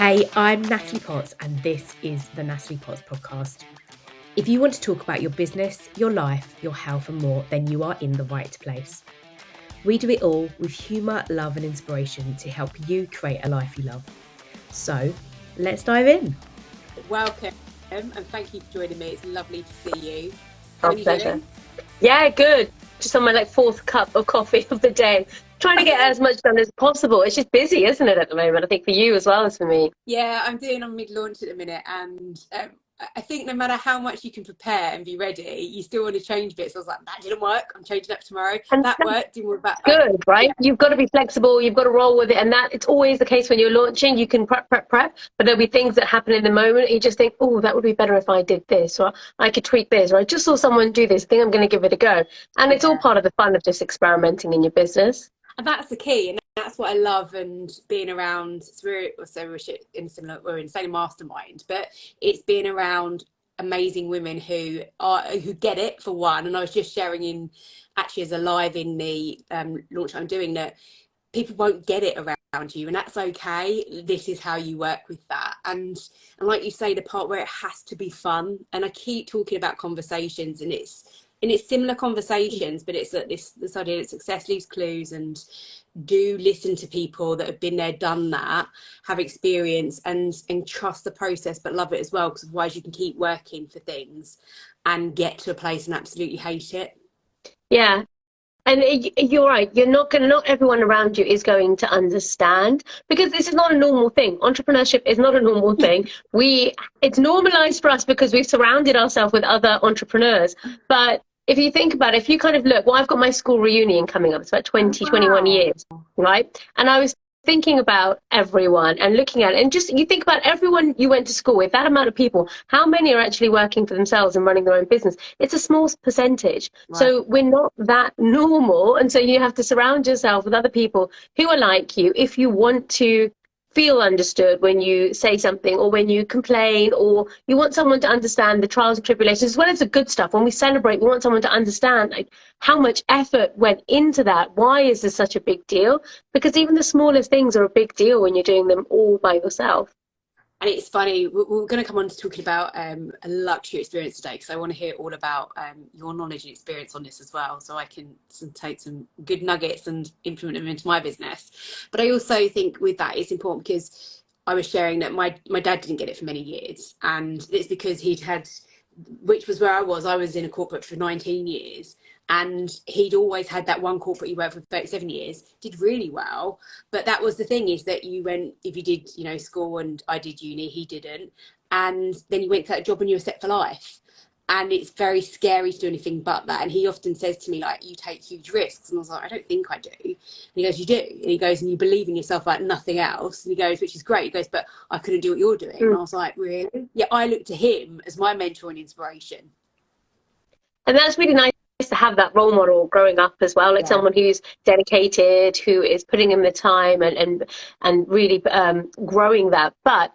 Hey, I'm Natalie Potts, and this is the Natalie Potts podcast. If you want to talk about your business, your life, your health, and more, then you are in the right place. We do it all with humour, love, and inspiration to help you create a life you love. So, let's dive in. Welcome, and thank you for joining me. It's lovely to see you. How are you doing? Yeah, good. Just on my fourth cup of coffee of the day. Trying to get as much done as possible. It's just busy, isn't it, at the moment? I think for you as well as for me. Yeah, I'm mid-launch at the minute, and I think no matter how much you can prepare and be ready, you still want to change bits. So I was like, that didn't work. I'm changing up tomorrow. And that worked. Didn't work. Good, right? Yeah. You've got to be flexible. You've got to roll with it. And that it's always the case when you're launching. You can prep. But there'll be things that happen in the moment. And you just think, oh, that would be better if I did this. Or I could tweak this. Or I just saw someone do this. I think I'm going to give it a go. And it's all part of the fun of just experimenting in your business. And that's the key, and that's what I love. And being around, we're in the same mastermind, but it's being around amazing women who get it, for one. And I was just sharing actually as a live in the launch I'm doing, that people won't get it around you, and that's okay. This is how you work with that. And like you say, the part where it has to be fun. And I keep talking about conversations, and it's similar conversations, but it's this idea that success leaves clues, and do listen to people that have been there, done that, have experience, and trust the process, but love it as well, because otherwise you can keep working for things and get to a place and absolutely hate it. Yeah. And you're right. Not everyone around you is going to understand, because this is not a normal thing. Entrepreneurship is not a normal thing. It's normalized for us because we've surrounded ourselves with other entrepreneurs. But if you think about it, if you kind of look, I've got my school reunion coming up. It's about 21 years, right? And I was thinking about everyone and looking at it, and just you think about everyone you went to school with, that amount of people, how many are actually working for themselves and running their own business? It's a small percentage. Right. So we're not that normal. And so you have to surround yourself with other people who are like you if you want to feel understood when you say something, or when you complain, or you want someone to understand the trials and tribulations as well as the good stuff. When we celebrate, we want someone to understand how much effort went into that. Why is this such a big deal? Because even the smallest things are a big deal when you're doing them all by yourself. And it's funny, we're going to come on to talking about a luxury experience today, because I want to hear all about your knowledge and experience on this as well, so I can take some good nuggets and implement them into my business. But I also think with that, it's important, because I was sharing that my dad didn't get it for many years, and it's because which was where I was in a corporate for 19 years. And he'd always had that one corporate he worked for 37 years, did really well. But that was the thing, is that if you did, school, and I did uni, he didn't. And then you went to that job and you were set for life. And it's very scary to do anything but that. And he often says to me, you take huge risks. And I was like, I don't think I do. And he goes, you do. And he goes, and you believe in yourself like nothing else. And he goes, which is great. He goes, but I couldn't do what you're doing. And I was like, really? Yeah, I looked to him as my mentor and inspiration. And that's really nice to have that role model growing up as well, someone who's dedicated, who is putting in the time and really growing that. But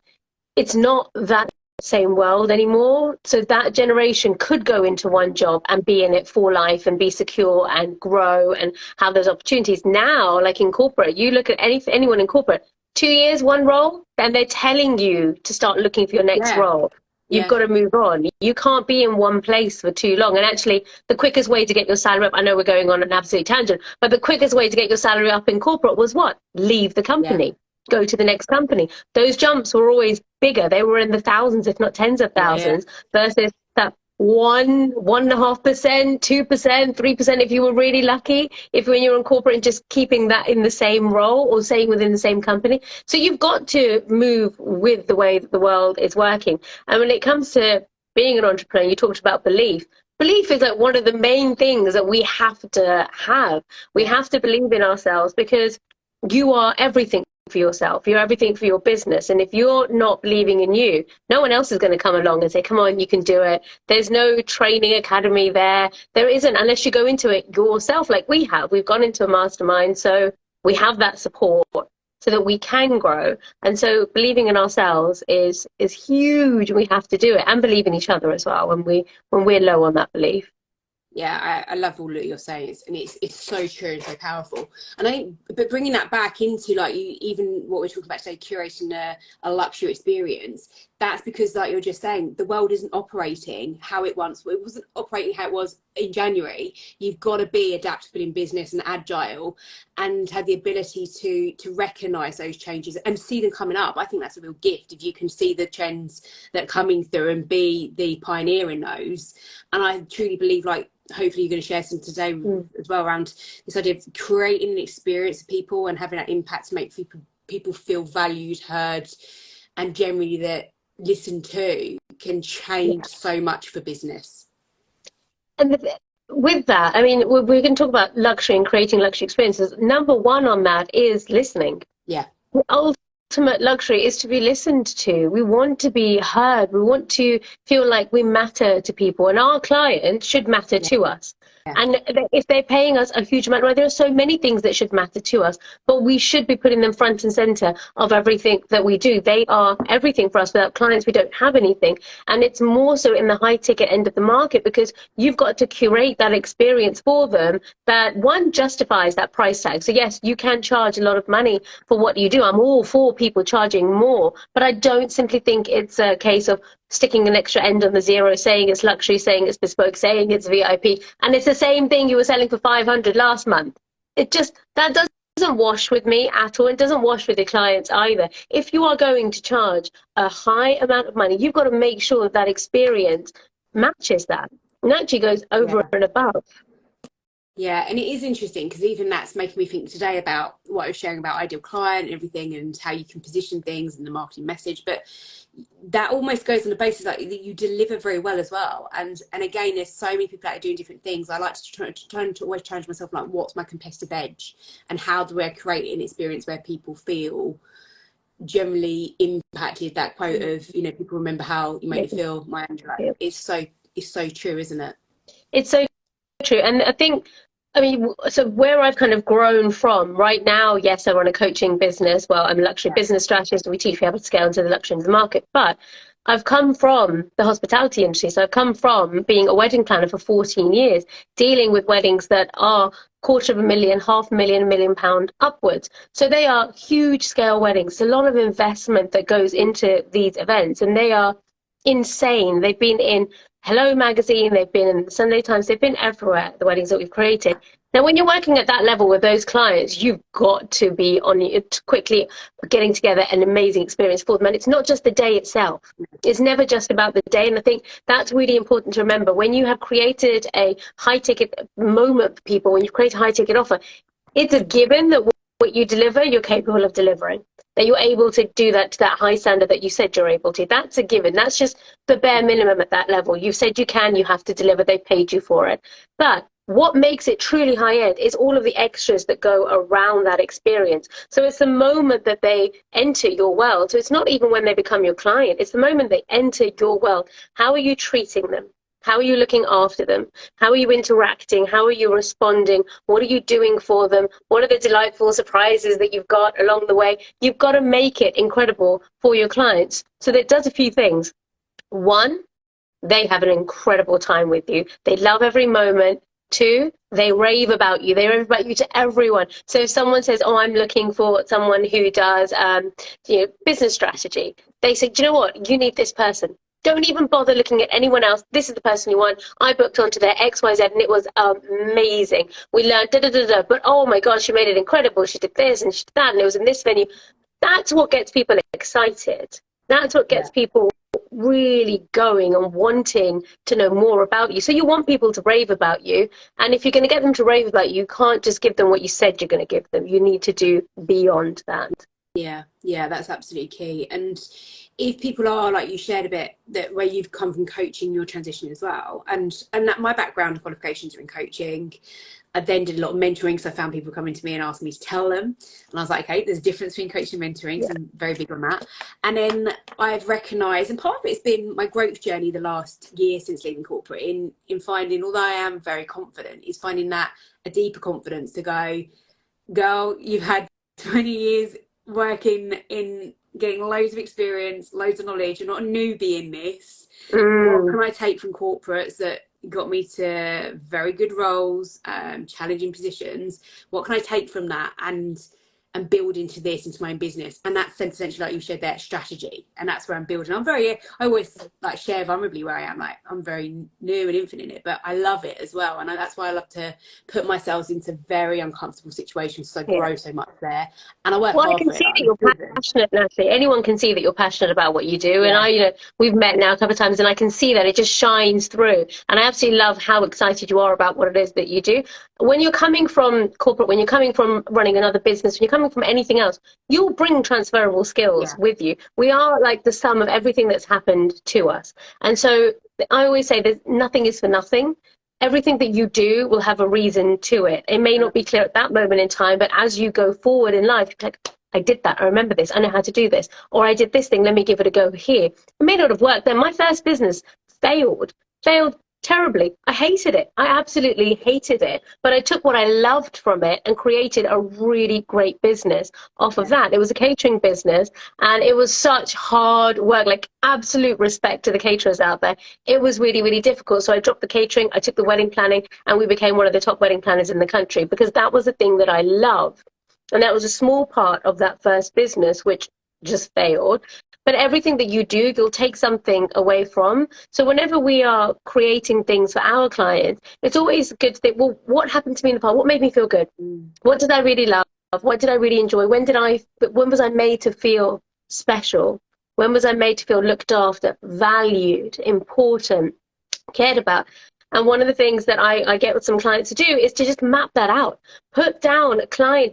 it's not that same world anymore. So that generation could go into one job and be in it for life and be secure and grow and have those opportunities. Now, like in corporate, you look at anyone in corporate, 2 years, one role, and they're telling you to start looking for your next role. You've got to move on. You can't be in one place for too long. And actually, the quickest way to get your salary up, I know we're going on an absolute tangent, but the quickest way to get your salary up in corporate was what? Leave the company. Go to the next company. Those jumps were always bigger. They were in the thousands, if not tens of thousands, versus that 1.5%, 2%, 3% if you were really lucky, if when you're in corporate and just keeping that in the same role or staying within the same company. So you've got to move with the way that the world is working. And when it comes to being an entrepreneur, you talked about belief. Belief is one of the main things that we have to have. We have to believe in ourselves, because you are everything for yourself. You're everything for your business. And if you're not believing in you, no one else is going to come along and say, come on, you can do it. There's no training academy there. There isn't, unless you go into it yourself, like we have. We've gone into a mastermind, so we have that support so that we can grow. And so believing in ourselves is huge. We have to do it, and believe in each other as well when we're low on that belief. Yeah, I love all that you're saying, and it's so true and so powerful. And I think, but bringing that back into like even what we're talking about today, curating a luxury experience, that's because, like you're just saying, the world isn't operating how it once. It wasn't operating how it was in January. You've got to be adaptable in business and agile, and have the ability to recognise those changes and see them coming up. I think that's a real gift if you can see the trends that are coming through and be the pioneer in those. And I truly believe, like, hopefully you're going to share some today as well around this idea of creating an experience of people and having that impact to make people feel valued, heard, and generally that listened to can change so much for business. And with that, I mean, we're going to talk about luxury and creating luxury experiences. Number one on that is listening. Yeah. The ultimate luxury is to be listened to. We want to be heard. We want to feel like we matter to people, and our clients should matter to us. And if they're paying us a huge amount, right, there are so many things that should matter to us, but we should be putting them front and center of everything that we do. They are everything for us. Without clients, we don't have anything. And it's more so in the high ticket end of the market, because you've got to curate that experience for them that, one, justifies that price tag. So yes, you can charge a lot of money for what you do. I'm all for people charging more, but I don't simply think it's a case of sticking an extra end on the zero, saying it's luxury, saying it's bespoke, saying it's VIP, and it's the same thing you were selling for 500 last month. It just, that doesn't wash with me at all. It doesn't wash with the clients either. If you are going to charge a high amount of money, you've got to make sure that that experience matches that and actually goes over and above. Yeah, and it is interesting because even that's making me think today about what I was sharing about ideal client and everything, and how you can position things and the marketing message. But that almost goes on the basis like that you deliver very well as well. And again, there's so many people that are doing different things. I like to always challenge myself, like, what's my competitive edge, and how do I create an experience where people feel generally impacted? That quote of, you know, people remember how you make me feel, my Angela. It's so true, isn't it? It's so true. And I think, I mean, so where I've kind of grown from right now, yes, I run a coaching business. Well, I'm a luxury business strategist, and we teach people to scale into the luxury end of the market. But I've come from the hospitality industry. So I've come from being a wedding planner for 14 years, dealing with weddings that are £250,000, £500,000, £1 million upwards. So they are huge scale weddings. A lot of investment that goes into these events, and they are insane. They've been in Hello Magazine, they've been in the Sunday Times, they've been everywhere, the weddings that we've created. Now, when you're working at that level with those clients, you've got to be on it quickly, getting together an amazing experience for them. And it's not just the day itself. It's never just about the day. And I think that's really important to remember. When you have created a high ticket moment for people, when you create a high ticket offer, it's a given that what you deliver, you're capable of delivering. That you're able to do that to that high standard that you said you're able to. That's a given. That's just the bare minimum at that level. You've said you can, you have to deliver, they paid you for it. But what makes it truly high end is all of the extras that go around that experience. So it's the moment that they enter your world. So it's not even when they become your client, it's the moment they enter your world. How are you treating them? How are you looking after them? How are you interacting? How are you responding? What are you doing for them? What are the delightful surprises that you've got along the way? You've got to make it incredible for your clients. So that does a few things. One, they have an incredible time with you. They love every moment. Two, they rave about you. They rave about you to everyone. So if someone says, oh, I'm looking for someone who does business strategy, they say, do you know what? You need this person. Don't even bother looking at anyone else. This is the person you want. I booked onto their XYZ and it was amazing. We learned da-da-da-da, but oh my God, she made it incredible. She did this and she did that, and it was in this venue. That's what gets people excited. That's what gets people really going and wanting to know more about you. So you want people to rave about you. And if you're going to get them to rave about you, you can't just give them what you said you're going to give them. You need to do beyond that. Yeah, that's absolutely key. And if people are, like you shared a bit, that where you've come from coaching, your transition as well, and that my background and qualifications are in coaching. I then did a lot of mentoring, so I found people coming to me and asking me to tell them, and I was like, okay, there's a difference between coaching and mentoring, so I'm very big on that. And then I've recognised, and part of it's been my growth journey the last year since leaving corporate, in finding, although I am very confident, is finding that a deeper confidence to go, girl, you've had 20 years working in getting loads of experience, loads of knowledge. You're not a newbie in this. What can I take from corporates that got me to very good roles, challenging positions. What can I take from that and build into this, into my own business? And that's essentially, like you shared, that strategy, and that's where I'm building. I always like share vulnerably where I am. Like, I'm very new and infant in it, but I love it as well, and that's why I love to put myself into very uncomfortable situations, so I grow so much there, and I work Well, I hard can for it. see that you're passionate, Natalie. Anyone can see that you're passionate about what you do. And we've met now a couple of times, and I can see that it just shines through. And I absolutely love how excited you are about what it is that you do. When you're coming from corporate, when you're coming from running another business, when you're coming from anything else, you'll bring transferable skills with you. We are like the sum of everything that's happened to us. And so I always say that nothing is for nothing. Everything that you do will have a reason to it. It may not be clear at that moment in time, but as you go forward in life, you're like, I did that, I remember this, I know how to do this, or I did this thing, let me give it a go here. It may not have worked then. My first business failed terribly. I hated it. I absolutely hated it. But I took what I loved from it and created a really great business off of that. It was a catering business, and it was such hard work, like absolute respect to the caterers out there. It was really, really difficult. So I dropped the catering, I took the wedding planning, and we became one of the top wedding planners in the country, because that was the thing that I loved. And that was a small part of that first business, which just failed. But everything that you do, you'll take something away from. So whenever we are creating things for our clients, it's always good to think, well, what happened to me in the past? What made me feel good? What did I really love? What did I really enjoy? When was I made to feel special? When was I made to feel looked after, valued, important, cared about? And one of the things that I get with some clients to do is to just map that out. Put down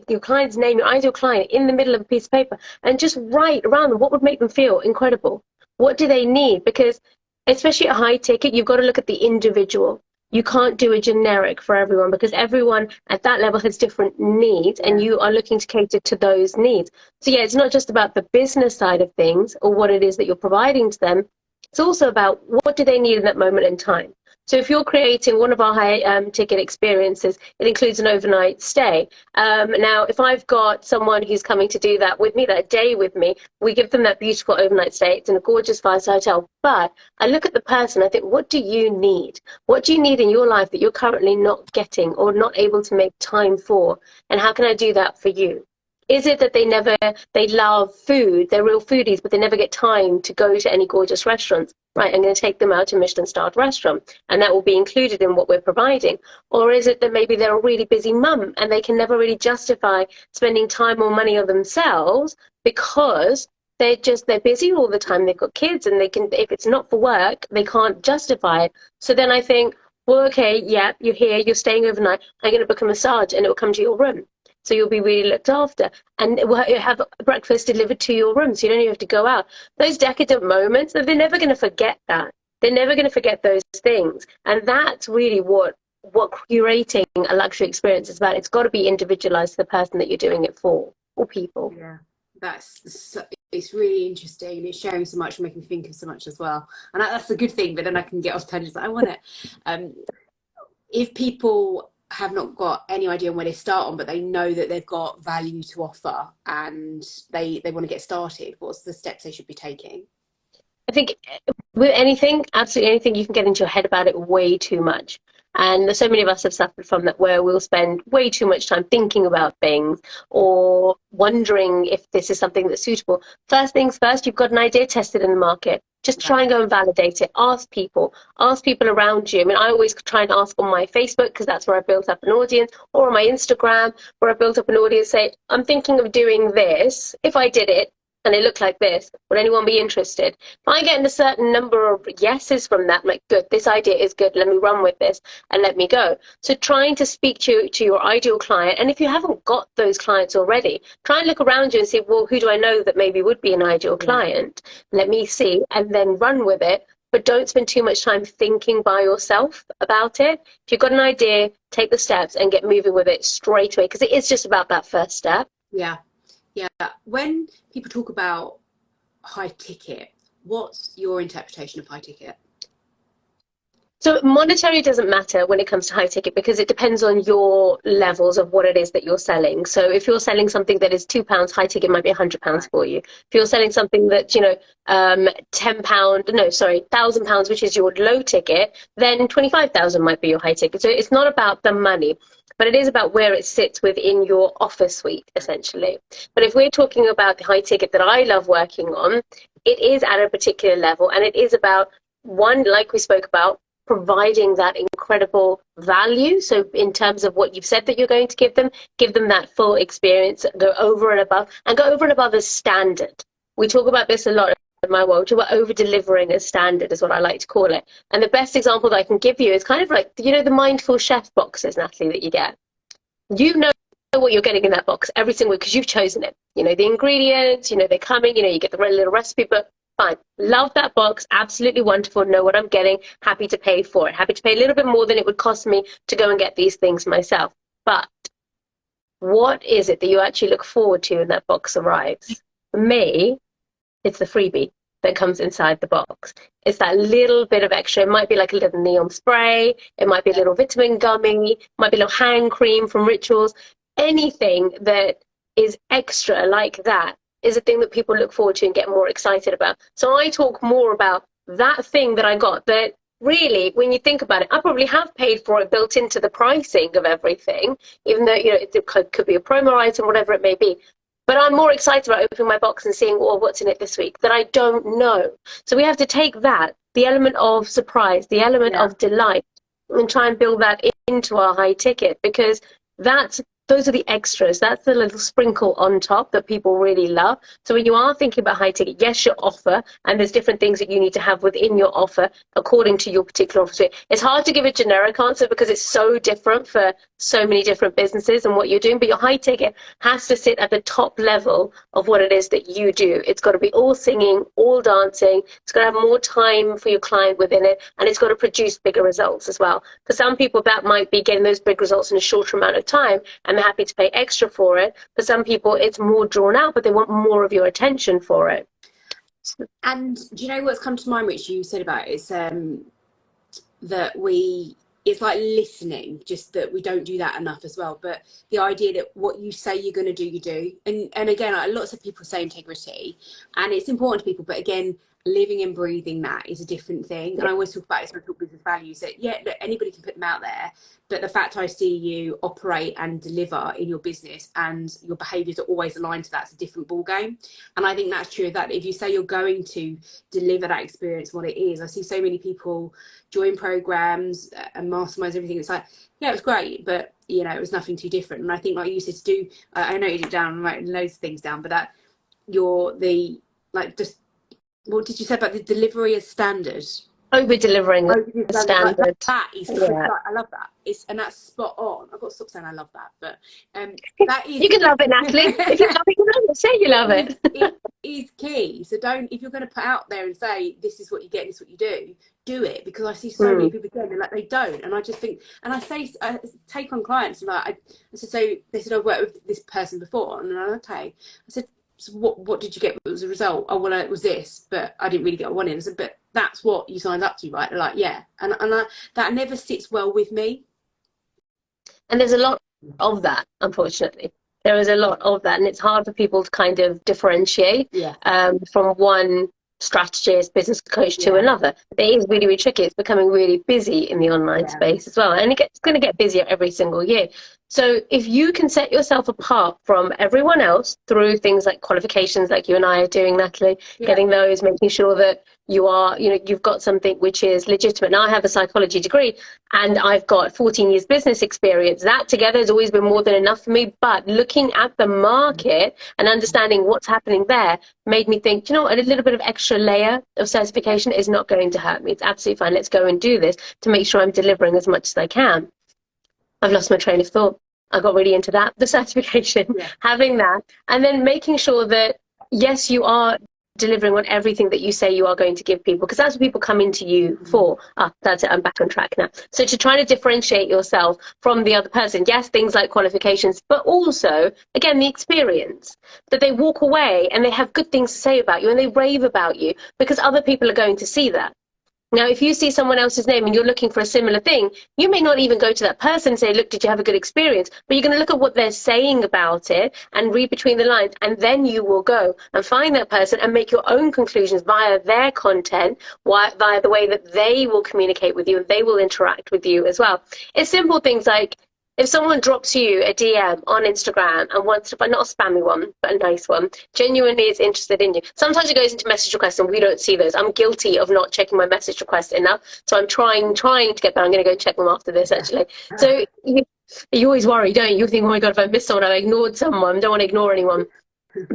your client's name, your ideal client, in the middle of a piece of paper, and just write around them what would make them feel incredible. What do they need? Because especially at high ticket, you've got to look at the individual. You can't do a generic for everyone, because everyone at that level has different needs, and you are looking to cater to those needs. So yeah, it's not just about the business side of things or what it is that you're providing to them. It's also about what do they need in that moment in time. So if you're creating one of our high ticket experiences, it includes an overnight stay. Now, if I've got someone who's coming to do that with me, that day with me, we give them that beautiful overnight stay. It's in a gorgeous five-star hotel. But I look at the person, I think, what do you need? What do you need in your life that you're currently not getting or not able to make time for? And how can I do that for you? Is it that they love food, they're real foodies, but they never get time to go to any gorgeous restaurants? Right, I'm going to take them out to a Michelin-starred restaurant, and that will be included in what we're providing. Or is it that maybe they're a really busy mum and they can never really justify spending time or money on themselves because they're busy all the time, they've got kids, and if it's not for work, they can't justify it. So then I think, well, okay, yeah, you're here, you're staying overnight, I'm going to book a massage and it will come to your room. So you'll be really looked after, and we'll have breakfast delivered to your room, so you don't even have to go out. Those decadent moments, they're never going to forget that. They're never going to forget those things. And that's really what curating a luxury experience is about. It's got to be individualized to the person that you're doing it for, or people. Yeah, it's really interesting, and it's sharing so much and making me think of so much as well. And that's a good thing, but then I can get off tangents. I want it. If people have not got any idea on where they start on, but they know that they've got value to offer and they want to get started, what's the steps they should be taking? I think with anything, absolutely anything, you can get into your head about it way too much. And so many of us have suffered from that, where we'll spend way too much time thinking about things or wondering if this is something that's suitable. First things first, you've got an idea, test it in the market. Just try and go and validate it. Ask people around you. I mean, I always try and ask on my Facebook, because that's where I built up an audience, or on my Instagram, where I built up an audience, say, I'm thinking of doing this. If I did it and it looked like this, would anyone be interested? If I get a certain number of yeses from that, I'm like, good, this idea is good, let me run with this and let me go. So trying to speak to your ideal client, and if you haven't got those clients already, try and look around you and see, well, who do I know that maybe would be an ideal client? Let me see, and then run with it. But don't spend too much time thinking by yourself about it. If you've got an idea, take the steps and get moving with it straight away, because it is just about that first step. Yeah. When people talk about high ticket, what's your interpretation of high ticket? So monetary doesn't matter when it comes to high ticket because it depends on your levels of what it is that you're selling. So if you're selling something that is £2, high ticket might be £100 for you. If you're selling something that, £10, no, sorry, £1,000, which is your low ticket, then 25,000 might be your high ticket. So it's not about the money, but it is about where it sits within your offer suite, essentially. But if we're talking about the high ticket that I love working on, it is at a particular level, and it is about, one, like we spoke about, providing that incredible value. So in terms of what you've said that you're going to give them that full experience, go over and above as standard. We talk about this a lot in my world. We talk about over delivering as standard is what I like to call it. And the best example that I can give you is kind of like, the mindful chef boxes, Natalie, that you get. You know what you're getting in that box every single week because you've chosen it. The ingredients, they're coming, you get the little recipe book. Fine. Love that box. Absolutely wonderful. Know what I'm getting. Happy to pay for it. Happy to pay a little bit more than it would cost me to go and get these things myself. But what is it that you actually look forward to when that box arrives? For me, it's the freebie that comes inside the box. It's that little bit of extra. It might be like a little neon spray. It might be a little vitamin gummy. It might be a little hand cream from Rituals. Anything that is extra like that is a thing that people look forward to and get more excited about. So I talk more about that thing that I got that really, when you think about it, I probably have paid for it built into the pricing of everything, even though, it could be a promo item, whatever it may be. But I'm more excited about opening my box and seeing, what's in it this week that I don't know. So we have to take that, the element of surprise, the element of delight, and try and build that into our high ticket, because those are the extras. That's the little sprinkle on top that people really love. So when you are thinking about high ticket, yes, your offer, and there's different things that you need to have within your offer according to your particular offer. It's hard to give a generic answer because it's so different for so many different businesses and what you're doing, but your high ticket has to sit at the top level of what it is that you do. It's got to be all singing, all dancing. It's got to have more time for your client within it, and it's got to produce bigger results as well. For some people, that might be getting those big results in a shorter amount of time, and they're happy to pay extra for it. For some people, it's more drawn out, but they want more of your attention for it. And do you know what's come to mind, which you said about is that it's like listening, just that we don't do that enough as well. But the idea that what you say you're going to do, you do. And again, lots of people say integrity, and it's important to people, but again, living and breathing that is a different thing. And I always talk about it, business values, that look, anybody can put them out there, but the fact I see you operate and deliver in your business and your behaviours are always aligned to that's a different ball game. And I think that's true, that if you say you're going to deliver that experience, what it is, I see so many people join programs and masterminds, everything. It's like, yeah, it was great, but it was nothing too different. And I think, like you said, to do, I know you did down, writing loads of things down, but that what did you say about the delivery as standard? Over delivering a standard. Like that is, I love that. And that's spot on. I've got to stop saying I love that, but that is. You can love it, Natalie. If you love it, you love it. Say you love it. It is key. So if you're going to put out there and say this is what you get, this is what you do it, because I see so many people again, they're like, they don't. And I just think, and I take on clients, and I said, so they said, I've worked with this person before, and I'm like, okay. I said, so what did you get as a result? Oh, well, it was this, but I didn't really get what I wanted. I said, but that's what you signed up to, right? They're like, yeah. And that never sits well with me. And there's a lot of that, unfortunately. There is a lot of that, and it's hard for people to kind of differentiate from one strategist, business coach to another. It is really, really tricky. It's becoming really busy in the online space as well, and it's going to get busier every single year. So if you can set yourself apart from everyone else through things like qualifications, like you and I are doing, Natalie, getting those, making sure that you are, you've got something which is legitimate. Now I have a psychology degree and I've got 14 years business experience. That together has always been more than enough for me. But looking at the market and understanding what's happening there made me think, a little bit of extra layer of certification is not going to hurt me. It's absolutely fine. Let's go and do this to make sure I'm delivering as much as I can. I've lost my train of thought. I got really into that, the certification, having that, and then making sure that, yes, you are delivering on everything that you say you are going to give people, because that's what people come into you for. That's it, I'm back on track now. So to try to differentiate yourself from the other person, yes, things like qualifications, but also, again, the experience, that they walk away and they have good things to say about you and they rave about you because other people are going to see that. Now, if you see someone else's name and you're looking for a similar thing, you may not even go to that person and say, look, did you have a good experience? But you're going to look at what they're saying about it and read between the lines. And then you will go and find that person and make your own conclusions via their content, via the way that they will communicate with you and they will interact with you as well. It's simple things like, if someone drops you a DM on Instagram and wants to, but not a spammy one, but a nice one, genuinely is interested in you. Sometimes it goes into message requests and we don't see those. I'm guilty of not checking my message requests enough. So I'm trying to get better. I'm going to go check them after this, actually. So you always worry, don't you? You think, oh my God, if I missed someone, I've ignored someone. I don't want to ignore anyone.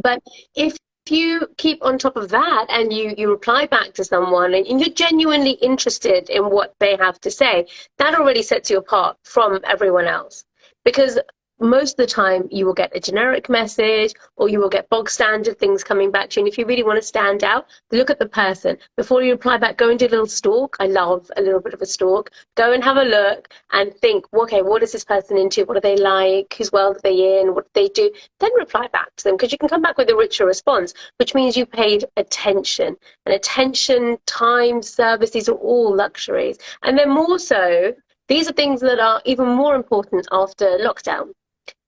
But if you keep on top of that and you reply back to someone and you're genuinely interested in what they have to say, that already sets you apart from everyone else. Because most of the time you will get a generic message or you will get bog standard things coming back to you. And if you really want to stand out, look at the person. Before you reply back, go and do a little stalk. I love a little bit of a stalk. Go and have a look and think, okay, what is this person into? What are they like? Whose world are they in? What do they do? Then reply back to them, because you can come back with a richer response, which means you paid attention. And attention, time, service, these are all luxuries. And then more so, these are things that are even more important after lockdown,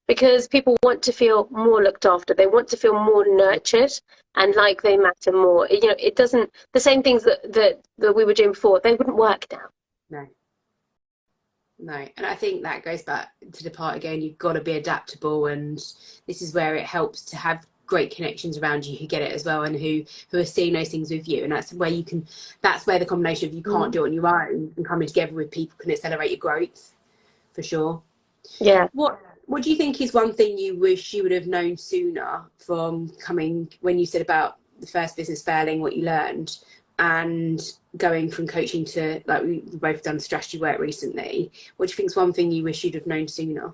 because people want to feel more looked after. They want to feel more nurtured and like they matter more. You know, it doesn't, the same things that we were doing before, they wouldn't work now. No. And I think that goes back to the part again, you've got to be adaptable. And this is where it helps to have great connections around you who get it as well, and who are seeing those things with you. And that's where you can, that's where the combination of you can't do it on your own and coming together with people can accelerate your growth, for sure. Yeah. What do you think is one thing you wish you would have known sooner from coming, when you said about the first business failing, what you learned, and going from coaching to, like, we've both done strategy work recently. What do you think is one thing you wish you'd have known sooner?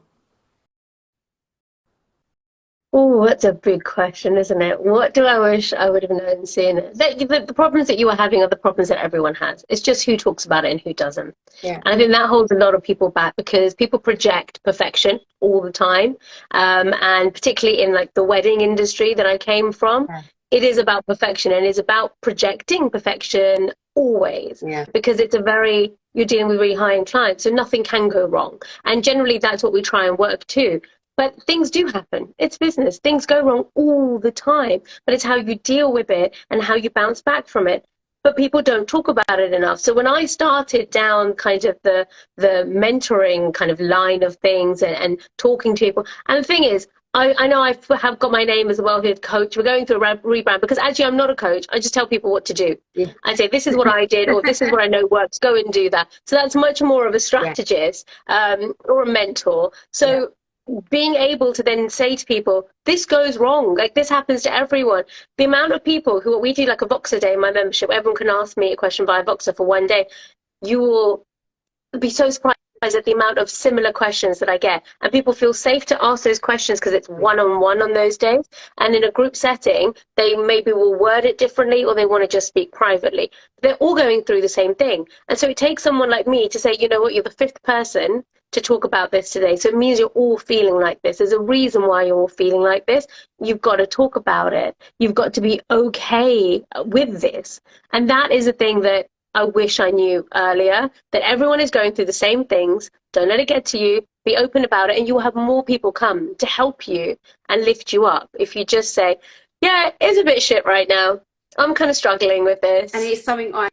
Oh, that's a big question, isn't it? What do I wish I would have known sooner? The problems that you are having are the problems that everyone has. It's just who talks about it and who doesn't. Yeah. And I think that holds a lot of people back, because people project perfection all the time. And particularly in like the wedding industry that I came from, it is about perfection, and it's about projecting perfection always, because it's you're dealing with really high-end clients, so nothing can go wrong. And generally that's what we try and work to. But things do happen. It's business. Things go wrong all the time. But it's how you deal with it and how you bounce back from it. But people don't talk about it enough. So when I started down kind of the mentoring kind of line of things and talking to people, and the thing is, I know I have got my name as a well-heeled coach. We're going through a rebrand, because actually I'm not a coach. I just tell people what to do. Yeah. I say, this is what I did, or this is what I know works. Go and do that. So that's much more of a strategist or a mentor. So being able to then say to people, this goes wrong, like this happens to everyone. The amount of people who, we do like a Voxer day in my membership, everyone can ask me a question via Voxer for one day. You will be so surprised at the amount of similar questions that I get, and people feel safe to ask those questions because it's one-on-one on those days. And in a group setting, they maybe will word it differently, or they want to just speak privately. They're all going through the same thing, and so it takes someone like me to say, you know what, you're the fifth person to talk about this today, so it means you're all feeling like this. There's a reason why you're all feeling like this. You've got to talk about it. You've got to be okay with this. And that is a thing that I wish I knew earlier, that everyone is going through the same things. Don't let it get to you. Be open about it, and you will have more people come to help you and lift you up if you just say, yeah, it's a bit shit right now. I'm kind of struggling with this. And it's something I'm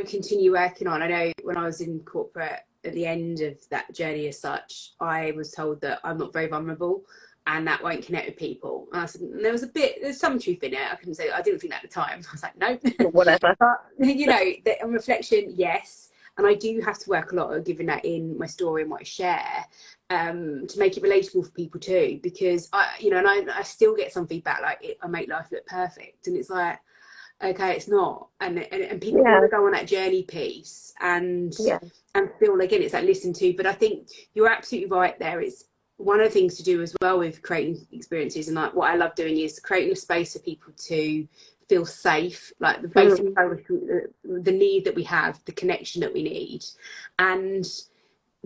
continue working on. I know when I was in corporate, at the end of that journey as such, I was told that I'm not very vulnerable and that won't connect with people. And I said, and there's some truth in it. I couldn't say, I didn't think that at the time. I was like, no. Whatever. But, you know, on reflection, yes. And I do have to work a lot of giving that in my story and what I share, to make it relatable for people too. Because, I still get some feedback like, I make life look perfect. And it's like, okay, it's not. And people want to go on that journey piece and feel, again, it's like listen to. But I think you're absolutely right there. It's one of the things to do as well with creating experiences, and like what I love doing is creating a space for people to feel safe, like the basic the need that we have, the connection that we need, and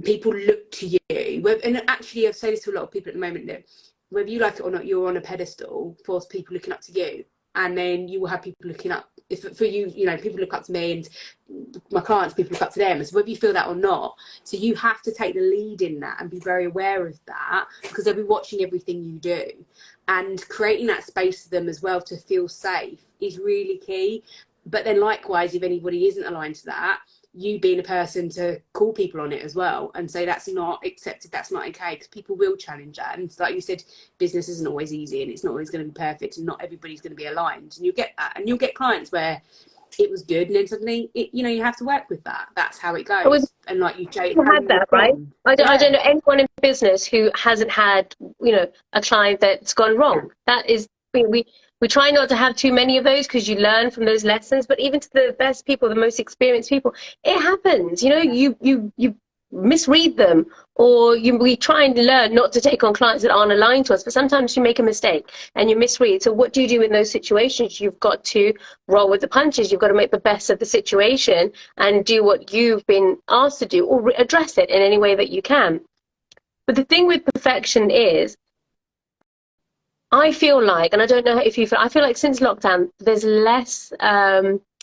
people look to you. And actually, I've said this to a lot of people at the moment, that whether you like it or not, you're on a pedestal for people looking up to you. and then you will have people looking up. If for you, you know, people look up to me, and my clients, people look up to them. So whether you feel that or not, so you have to take the lead in that and be very aware of that, because they'll be watching everything you do, and creating that space for them as well to feel safe is really key. But then likewise, if anybody isn't aligned to that, you being a person to call people on it as well and say that's not accepted, that's not okay, because people will challenge that. And like you said, business isn't always easy, and it's not always going to be perfect, and not everybody's going to be aligned, and you'll get that, and you'll get clients where it was good and then suddenly you know, you have to work with that. That's how it goes. And like you had that, right? I don't know anyone in business who hasn't had, you know, a client that's gone wrong. That is, we try not to have too many of those, because you learn from those lessons. But even to the best people, the most experienced people, it happens. You know, you misread them, or we try and learn not to take on clients that aren't aligned to us. But sometimes you make a mistake and you misread. So what do you do in those situations? You've got to roll with the punches. You've got to make the best of the situation and do what you've been asked to do, or address it in any way that you can. But the thing with perfection is, I feel like, and I don't know if you feel, I feel like since lockdown, there's less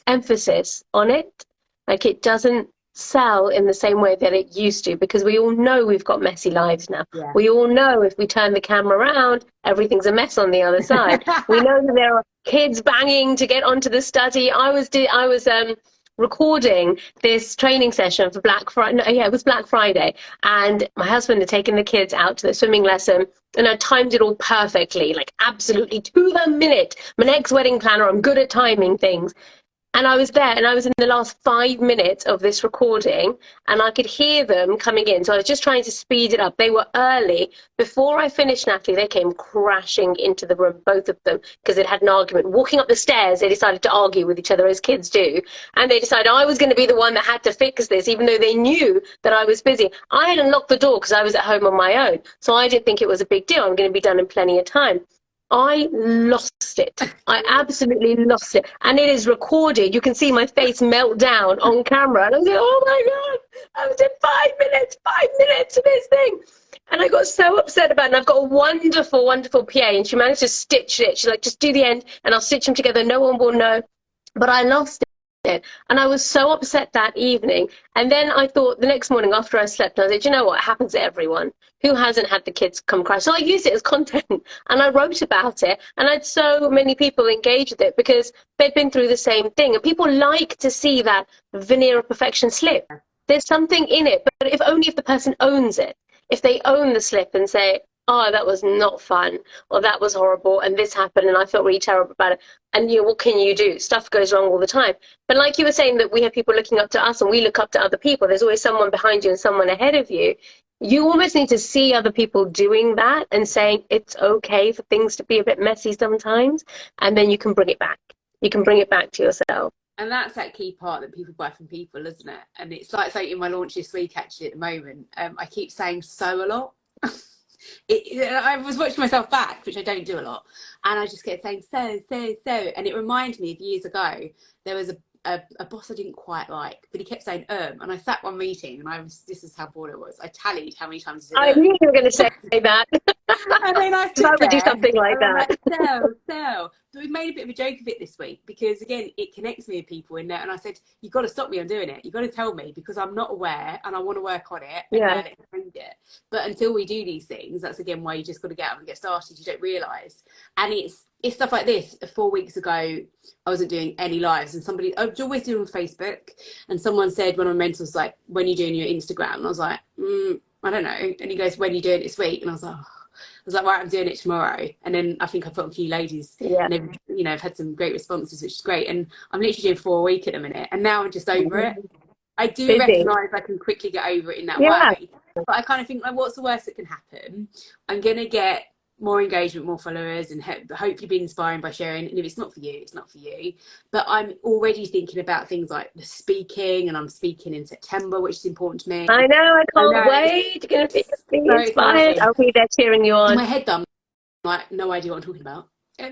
emphasis on it. Like, it doesn't sell in the same way that it used to, because we all know we've got messy lives now. Yeah. We all know if we turn the camera around, everything's a mess on the other side. We know that there are kids banging to get onto the study. I was recording this training session for Black Friday. No, yeah, it was Black Friday, and my husband had taken the kids out to the swimming lesson, and I timed it all perfectly, like absolutely to the minute. My next wedding planner, I'm good at timing things. And I was there, and I was in the last 5 minutes of this recording, and I could hear them coming in. So I was just trying to speed it up. They were early. Before I finished, Natalie, they came crashing into the room, both of them, because they'd had an argument. Walking up the stairs, they decided to argue with each other, as kids do. And they decided I was going to be the one that had to fix this, even though they knew that I was busy. I had unlocked the door because I was at home on my own. So I didn't think it was a big deal. I'm going to be done in plenty of time. I lost it. I absolutely lost it. And it is recorded. You can see my face melt down on camera. And I was like, oh my God, I was in 5 minutes of this thing. And I got so upset about it. And I've got a wonderful, wonderful PA, and she managed to stitch it. She's like, just do the end and I'll stitch them together. No one will know. But I lost it. And I was so upset that evening. And then I thought the next morning after I slept, I said, you know what, it happens to everyone. Who hasn't had the kids come crash? So I used it as content, and I wrote about it, and I had so many people engage with it because they'd been through the same thing. And people like to see that veneer of perfection slip. There's something in it, but if only if the person owns it. If they own the slip and say, oh, that was not fun, or that was horrible, and this happened, and I felt really terrible about it. And, you know, what can you do? Stuff goes wrong all the time. But like you were saying, that we have people looking up to us, and we look up to other people. There's always someone behind you and someone ahead of you. You almost need to see other people doing that and saying it's okay for things to be a bit messy sometimes, and then you can bring it back. You can bring it back to yourself. And that's that key part that people buy from people, isn't it? And it's like, in my launch this week, actually, at the moment, I keep saying so a lot. I was watching myself back, which I don't do a lot, and I just kept saying so, and it reminded me of years ago. There was a boss I didn't quite like, but he kept saying and I sat one meeting, and this is how bored it was. I tallied how many times he said I knew you were going to say that. And then I would do something like that. So we made a bit of a joke of it this week, because again, it connects me with people in there. And I said, you've got to stop me on doing it. You've got to tell me, because I'm not aware and I want to work on it and learn it and change it. But until we do these things, that's again why you just got to get out and get started. You don't realise. And it's stuff like this. 4 weeks ago, I wasn't doing any lives, and I was always doing on Facebook, and someone said, one of my mentors, like, when are you doing your Instagram? And I was like, I don't know. And he goes, when are you doing it this week? And I was like, right, I'm doing it tomorrow. And then I think I put on a few ladies, and they've, you know, I've had some great responses, which is great. And I'm literally doing 4 a week at the minute, and now I'm just over it. I do recognise I can quickly get over it in that way, but I kind of think, like, what's the worst that can happen? I'm gonna get more engagement, more followers, and hopefully be inspiring by sharing. And if it's not for you, it's not for you. But I'm already thinking about things like the speaking, and I'm speaking in September, which is important to me. I know, I can't wait. You're going to be inspired. I'll be there cheering you on. My head done, like, no idea what I'm talking about.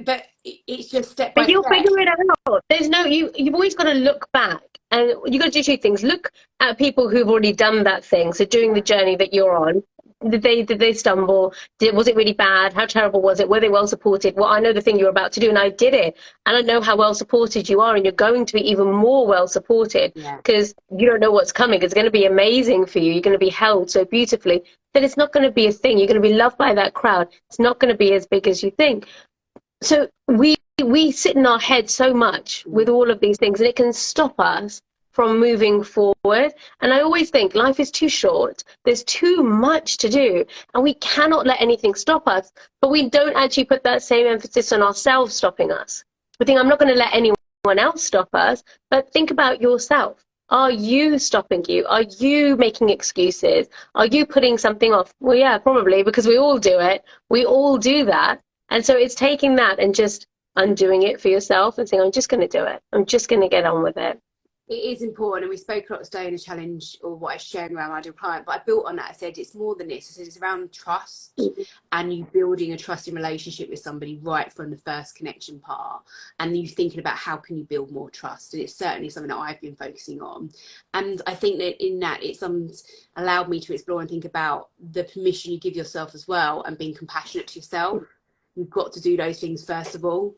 But it's just step by step. But you'll figure it out. There's no, you've always got to look back, and you've got to do two things. Look at people who've already done that thing, so doing the journey that you're on. did they stumble? Was it really bad? How terrible was it? Were they well supported? Well, I know the thing you're about to do, and I did it, and I know how well supported you are, and you're going to be even more well supported because you don't know what's coming. It's going to be amazing for you. You're going to be held so beautifully that it's not going to be a thing. You're going to be loved by that crowd. It's not going to be as big as you think. So we sit in our head so much with all of these things, and it can stop us from moving forward. And I always think life is too short. There's too much to do, and we cannot let anything stop us. But we don't actually put that same emphasis on ourselves stopping us. We think, I'm not going to let anyone else stop us. But think about yourself. Are you stopping you? Are you making excuses? Are you putting something off? Well, yeah, probably, because we all do it. We all do that. And so it's taking that and just undoing it for yourself and saying, I'm just going to do it. I'm just going to get on with it. It is important, and we spoke a lot today in a challenge, or what I was sharing around my ideal client, but I built on that. I said it's more than this. I said it's around trust and you building a trusting relationship with somebody right from the first connection part, and you thinking about how can you build more trust. And it's certainly something that I've been focusing on, and I think that in that it's allowed me to explore and think about the permission you give yourself as well, and being compassionate to yourself. You've got to do those things first of all.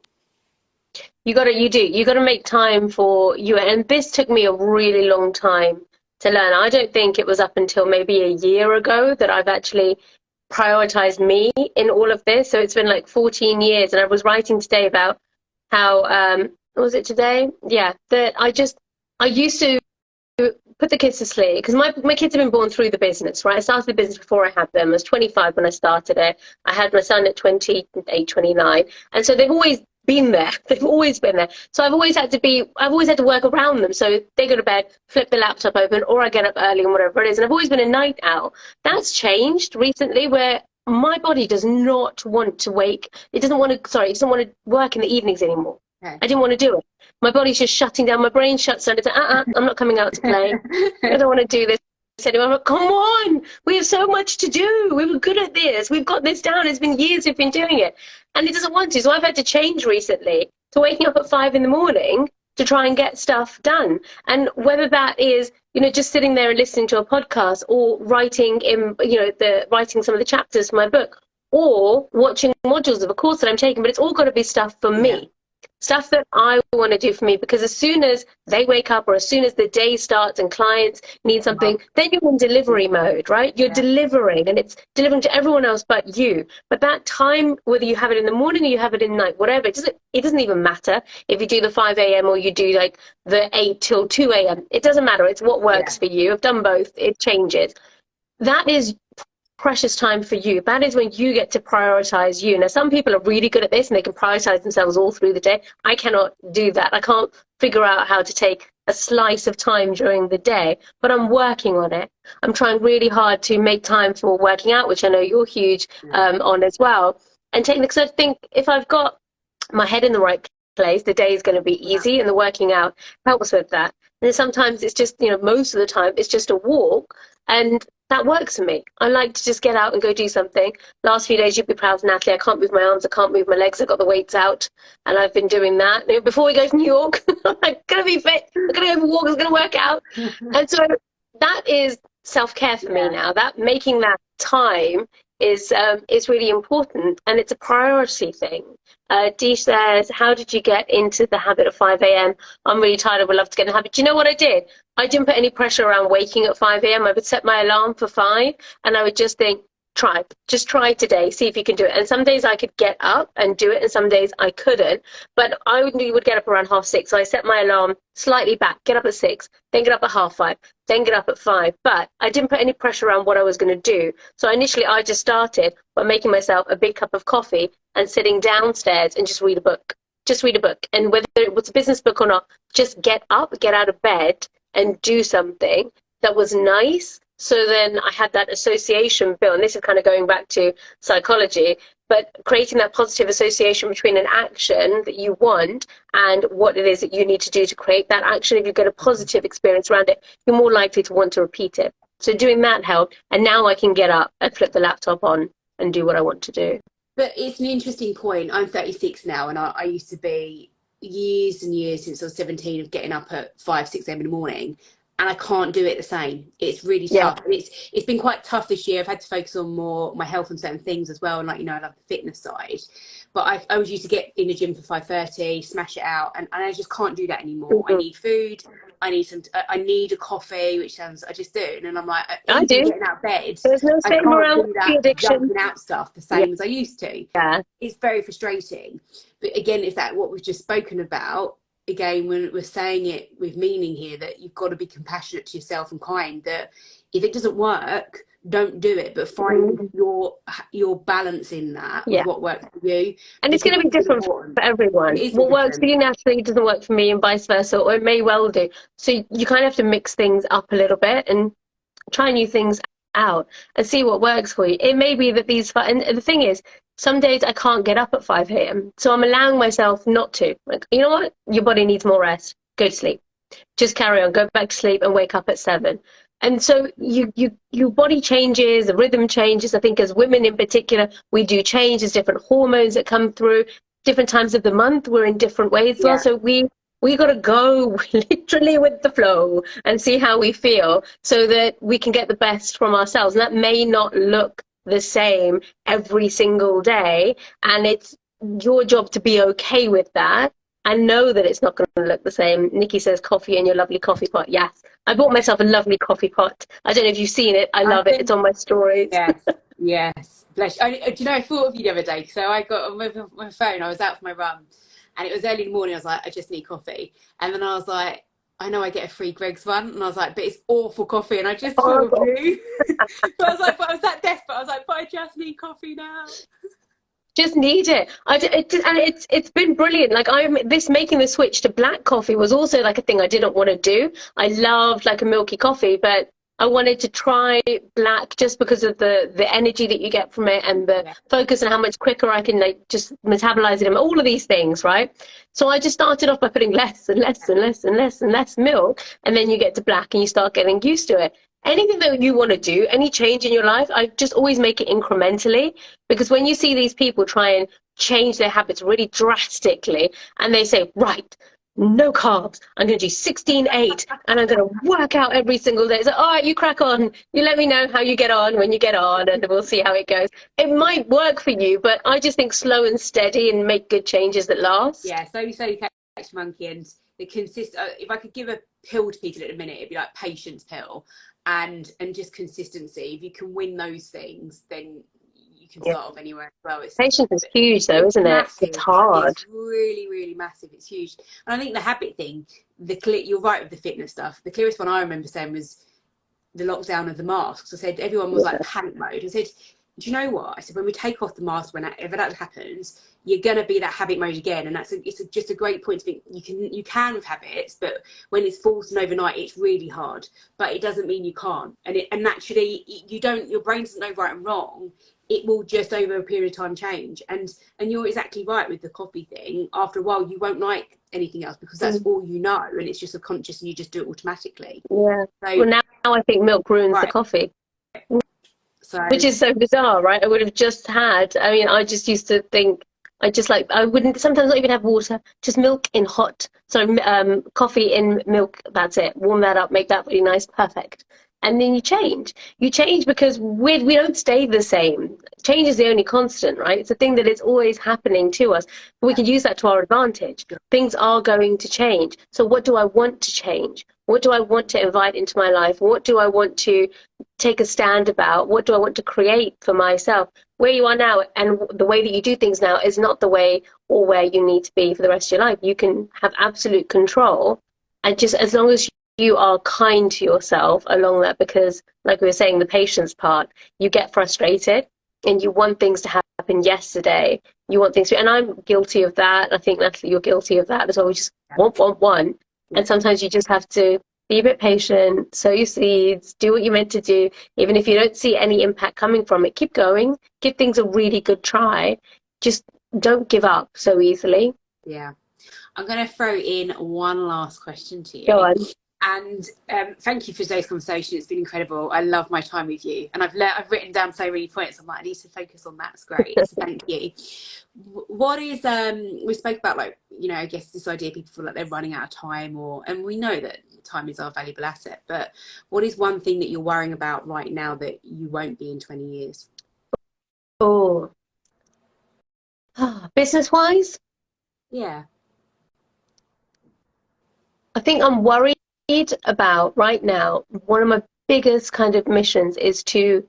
You got to make time for you. And this took me a really long time to learn. I don't think it was up until maybe a year ago that I've actually prioritized me in all of this. So it's been like 14 years. And I was writing today about how, was it today? Yeah, that I used to put the kids to sleep because my kids have been born through the business, right? I started the business before I had them. I was 25 when I started it. I had my son at 28, 29. And so they've always been there. They've always been there. So I've always had to work around them. So they go to bed, flip the laptop open, or I get up early and whatever it is. And I've always been a night owl. That's changed recently, where my body does not want to wake. It doesn't want to work in the evenings anymore. Okay. I didn't want to do it. My body's just shutting down. My brain shuts down. It's like, I'm not coming out to play. I don't want to do this anymore. I'm like, come on, we have so much to do. We were good at this. We've got this down. It's been years we've been doing it. And it doesn't want to. So I've had to change recently to waking up at 5 in the morning to try and get stuff done. And whether that is, just sitting there and listening to a podcast, or writing writing some of the chapters for my book, or watching modules of a course that I'm taking, but it's all got to be stuff for me. Stuff that I want to do for me, because as soon as they wake up, or as soon as the day starts and clients need something, then you're in delivery mode, right? You're delivering, and it's delivering to everyone else but you. But that time, whether you have it in the morning or you have it in night, whatever, it doesn't even matter if you do the 5 a.m. or you do like the 8 till 2 a.m. It doesn't matter. It's what works for you. I've done both. It changes. That is precious time for you. That is when you get to prioritize you. Now, some people are really good at this and they can prioritize themselves all through the day. I cannot do that. I can't figure out how to take a slice of time during the day, but I'm working on it. I'm trying really hard to make time for working out, which I know you're huge on as well. And because I think if I've got my head in the right place, the day is going to be easy, and the working out helps with that. And then sometimes it's just, most of the time it's just a walk, and that works for me. I like to just get out and go do something. Last few days, you'd be proud of Natalie. I can't move my arms. I can't move my legs. I've got the weights out. And I've been doing that. Before we go to New York, I'm going to be fit. I'm going to go for a walk. I'm going to work out. And so that is self-care for me now. That making that time is really important. And it's a priority thing. Dee says, how did you get into the habit of 5 a.m.? I'm really tired. I would love to get in the habit. Do you know what I did? I didn't put any pressure around waking at 5 a.m. I would set my alarm for 5, and I would just think, just try today, see if you can do it. And some days I could get up and do it, and some days I couldn't. But I would get up around 6:30. So I set my alarm slightly back, get up at 6, then get up at 5:30, then get up at 5. But I didn't put any pressure around what I was going to do. So initially I just started by making myself a big cup of coffee and sitting downstairs and just read a book. Just read a book. And whether it was a business book or not, just get up, get out of bed and do something that was nice. So then I had that association built, and this is kind of going back to psychology, but creating that positive association between an action that you want and what it is that you need to do to create that action. If you get a positive experience around it, you're more likely to want to repeat it. So doing that helped, and now I can get up and flip the laptop on and do what I want to do. But it's an interesting point. I'm 36 now, and I used to be years and years since I was 17 of getting up at 5, 6 a.m. in the morning. and I can't do it the same. It's really tough. And it's been quite tough this year. I've had to focus on more my health and certain things as well. And like, you know, I love the fitness side, but I was used to get in the gym for 5:30, smash it out. And I just can't do that anymore. I need food. I need a coffee, which sounds, I just do. And I'm like, I do. Getting out of bed, There's no sitting around with the addiction. Jumping out stuff the same as I used to. Yeah. It's very frustrating. But again, it's that what we've just spoken about. Again, when we're saying it with meaning here, that you've got to be compassionate to yourself and kind, that if it doesn't work, don't do it, but find your balance in that, with what works for you. And it's going to be different for everyone. What works for you naturally doesn't work for me, and vice versa, or it may well do. So you kind of have to mix things up a little bit and try new things out and see what works for you. It may be that and the thing is, some days I can't get up at 5 a.m. So I'm allowing myself not to. Like, you know what? Your body needs more rest. Go to sleep. Just carry on. Go back to sleep and wake up at 7. And so your body changes, the rhythm changes. I think as women in particular, we do change. There's different hormones that come through. Different times of the month, we're in different ways. Yeah. So we got to go literally with the flow and see how we feel so that we can get the best from ourselves. And that may not look the same every single day, and it's your job to be okay with that and know that it's not going to look the same. Nikki says coffee in your lovely coffee pot. Yes, I bought myself a lovely coffee pot. I don't know if you've seen it. I love it. It's on my stories. Yes. Bless you. Do you know, I thought of you the other day. So I got on my phone. I was out for my run and it was early in the morning. I was like, I just need coffee. And then I was like, I know I get a free Greg's one, and I was like, but it's awful coffee, and I just thought of you. But I was like, but I was that desperate. I was like, but I just need coffee now. Just need it. And it's been brilliant. Like making the switch to black coffee was also like a thing I didn't want to do. I loved like a milky coffee, but I wanted to try black just because of the energy that you get from it and the focus and how much quicker I can like just metabolize it and all of these things, right? So I just started off by putting less and less and less and less and less milk, and then you get to black and you start getting used to it. Anything that you want to do, any change in your life, I just always make it incrementally, because when you see these people try and change their habits really drastically and they say, right, no carbs, I'm going to do 16-8 and I'm going to work out every single day. So, all right, you crack on. You let me know how you get on when you get on, and we'll see how it goes. It might work for you, but I just think slow and steady and make good changes that last. Yeah, so you say you catch monkey, and the if I could give a pill to people at a minute, it'd be like patience pill and just consistency. If you can win those things, then you can start off anywhere as well. Patience is huge though, isn't it? It's hard. It's really, really massive. It's huge. And I think the habit thing, you're right with the fitness stuff. The clearest one I remember saying was the lockdown of the masks. I said everyone was like panic mode. I said, do you know what? I said, when we take off the mask, whenever that happens, you're going to be that habit mode again. And it's just a great point to think you can with habits, but when it's forced and overnight, it's really hard. But it doesn't mean you can't. And naturally, your brain doesn't know right and wrong. It will just over a period of time change. And you're exactly right with the coffee thing. After a while, you won't like anything else because that's all you know. And it's just subconscious and you just do it automatically. Yeah. So, well, now I think milk ruins the coffee. So, which is so bizarre, right? I would have just had, I just used to think, I wouldn't sometimes not even have water, just milk in hot. So coffee in milk, that's it. Warm that up, make that really nice, perfect. And then you change. You change because we don't stay the same. Change is the only constant, right? It's a thing that is always happening to us. But we can use that to our advantage. Things are going to change. So what do I want to change? What do I want to invite into my life? What do I want to take a stand about? What do I want to create for myself? Where you are now and the way that you do things now is not the way or where you need to be for the rest of your life. You can have absolute control, and just as long as you are kind to yourself along that, because like we were saying, the patience part, you get frustrated and you want things to happen yesterday. You want things to, and I'm guilty of that. I think, Natalie, you're guilty of that as well. We just want. And sometimes you just have to be a bit patient, sow your seeds, do what you're meant to do. Even if you don't see any impact coming from it, keep going, give things a really good try. Just don't give up so easily. Yeah. I'm going to throw in one last question to you. Go on. And thank you for today's conversation. It's been incredible. I love my time with you. And I've written down so many points. I'm like, I need to focus on that. It's great. So thank you. What is, we spoke about, like, I guess this idea people feel like they're running out of time, and we know that time is our valuable asset. But what is one thing that you're worrying about right now that you won't be in 20 years? Oh, business-wise, Yeah. I think I'm worried about right now. One of my biggest kind of missions is to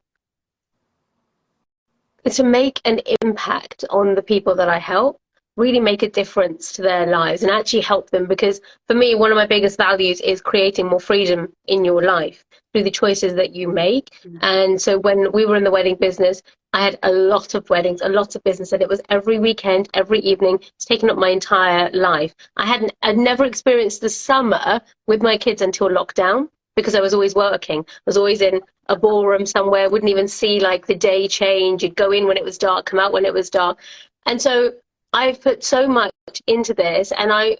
make an impact on the people that I help, really make a difference to their lives and actually help them. Because for me, one of my biggest values is creating more freedom in your life through the choices that you make. And so when we were in the wedding business, I had a lot of weddings, a lot of business, and it was every weekend, every evening. It's taken up my entire life. I'd never experienced the summer with my kids until lockdown, because I was always working. I was always in a ballroom somewhere, wouldn't even see like the day change. You'd go in when it was dark, come out when it was dark. And so I've put so much into this, and I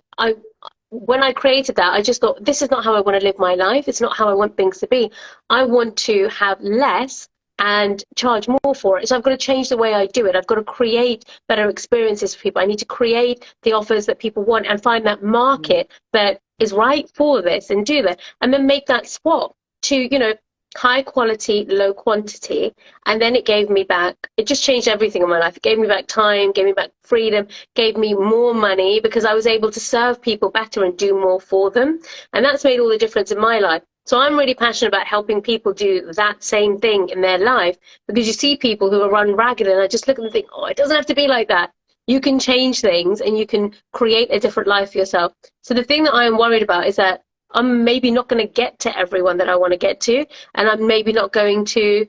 when I created that, I just thought, this is not how I want to live my life. It's not how I want things to be. I want to have less and charge more for it. So I've got to change the way I do it. I've got to create better experiences for people. I need to create the offers that people want and find that market that is right for this and do that, and then make that swap to, high quality, low quantity. And then it gave me back, it just changed everything in my life. It gave me back time, gave me back freedom, gave me more money, because I was able to serve people better and do more for them. And that's made all the difference in my life. So I'm really passionate about helping people do that same thing in their life, because you see people who are run ragged, and I just look at them and think, oh, it doesn't have to be like that. You can change things and you can create a different life for yourself. So the thing that I am worried about is that I'm maybe not going to get to everyone that I want to get to, and I'm maybe not going to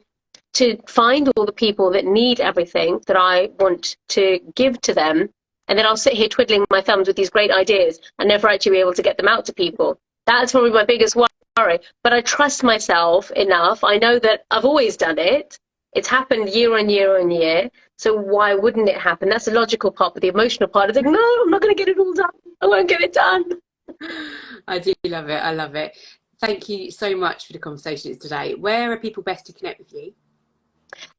find all the people that need everything that I want to give to them, and then I'll sit here twiddling my thumbs with these great ideas and never actually be able to get them out to people. That's probably my biggest worry. But I trust myself enough. I know that I've always done it. It's happened year on year on year. So why wouldn't it happen? That's the logical part, but the emotional part is like, no, I'm not going to get it all done. I won't get it done. I do love it. I love it. Thank you so much for the conversation today. Where are people best to connect with you?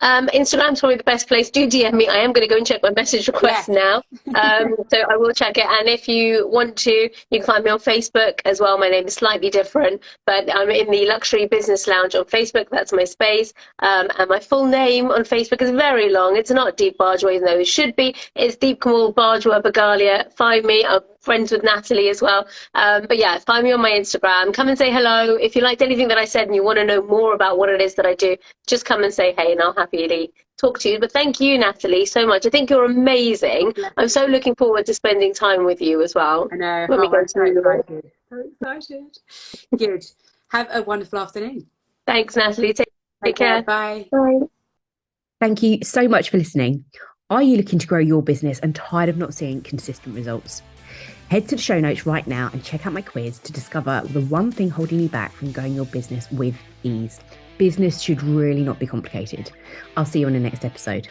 Instagram's probably the best place. Do DM me. I am going to go and check my message requests now. So I will check it. And if you want to, you can find me on Facebook as well. My name is slightly different, but I'm in the Luxury Business Lounge on Facebook. That's my space. And my full name on Facebook is very long. It's not Deep Bajwa, even though it should be. It's Deep Kamal Bajwa Bagalia. Find me. I'm friends with Natalie as well. But yeah, find me on my Instagram. Come and say hello. If you liked anything that I said and you want to know more about what it is that I do, just come and say hey, and I'll happily talk to you. But thank you, Natalie, so much. I think you're amazing. I'm so looking forward to spending time with you as well. I know. When we go so excited. So excited. Good. Have a wonderful afternoon. Thanks, Natalie. Take care. Bye. Bye. Thank you so much for listening. Are you looking to grow your business and tired of not seeing consistent results? Head to the show notes right now and check out my quiz to discover the one thing holding you back from growing your business with ease. Business should really not be complicated. I'll see you on the next episode.